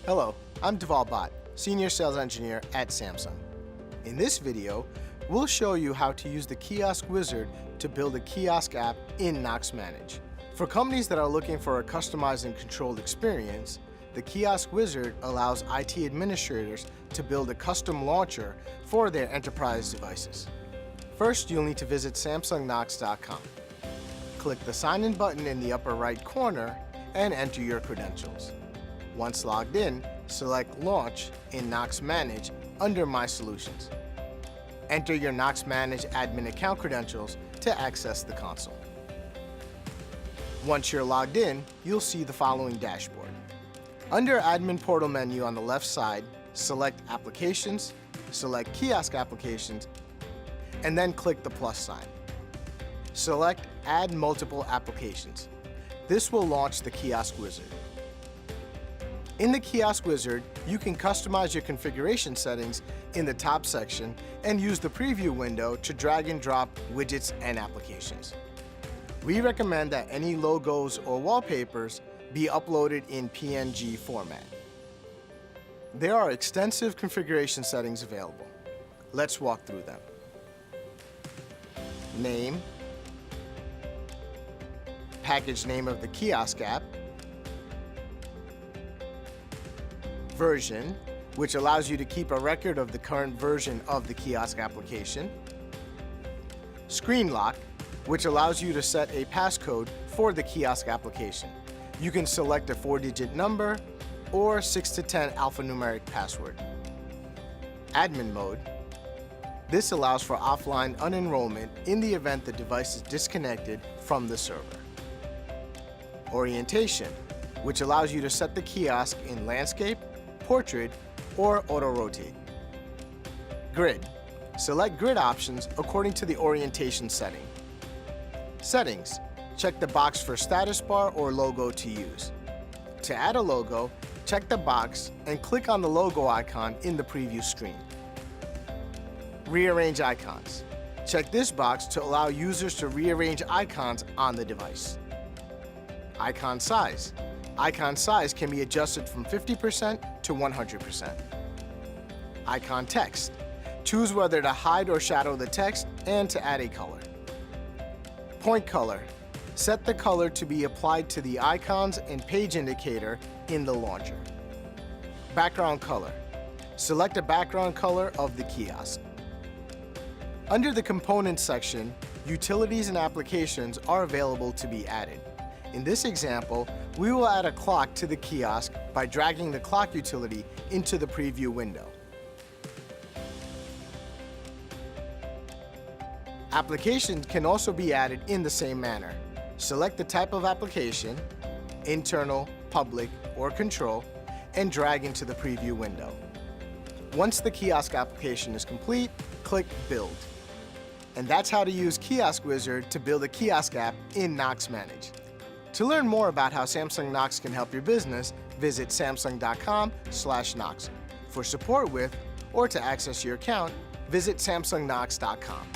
Hello, I'm Deval Bhatt, Senior Sales Engineer at Samsung. In this video, we'll show you how to use the Kiosk Wizard to build a kiosk app in Knox Manage. For companies that are looking for a customized and controlled experience, the Kiosk Wizard allows IT administrators to build a custom launcher for their enterprise devices. First, you'll need to visit samsungknox.com. Click the Sign In button in the upper right corner and enter your credentials. Once logged in, select Launch in Knox Manage under My Solutions. Enter your Knox Manage admin account credentials to access the console. Once you're logged in, you'll see the following dashboard. Under Admin Portal menu on the left side, select Applications, select Kiosk Applications, and then click the plus sign. Select Add Multiple Applications. This will launch the Kiosk Wizard. In the Kiosk Wizard, you can customize your configuration settings in the top section and use the preview window to drag and drop widgets and applications. We recommend that any logos or wallpapers be uploaded in PNG format. There are extensive configuration settings available. Let's walk through them. Name, package name of the kiosk app, version, which allows you to keep a record of the current version of the kiosk application, screen lock, which allows you to set a passcode for the kiosk application. You can select a 4-digit number or 6 to 10 alphanumeric password. Admin mode. This allows for offline unenrollment in the event the device is disconnected from the server. Orientation, which allows you to set the kiosk in landscape, portrait, or auto-rotate. Grid. Select grid options according to the orientation setting. Settings. Check the box for status bar or logo to use. To add a logo, check the box and click on the logo icon in the preview screen. Rearrange icons. Check this box to allow users to rearrange icons on the device. Icon size. Icon size can be adjusted from 50% to 100%. Icon text. Choose whether to hide or shadow the text and to add a color. Point color. Set the color to be applied to the icons and page indicator in the launcher. Background color. Select a background color of the kiosk. Under the Components section, utilities and applications are available to be added. In this example, we will add a clock to the kiosk by dragging the clock utility into the preview window. Applications can also be added in the same manner. Select the type of application, internal, public, or control, and drag into the preview window. Once the kiosk application is complete, click Build. And that's how to use Kiosk Wizard to build a kiosk app in Knox Manage. To learn more about how Samsung Knox can help your business, visit samsung.com/Knox. For support with or to access your account, visit samsungknox.com.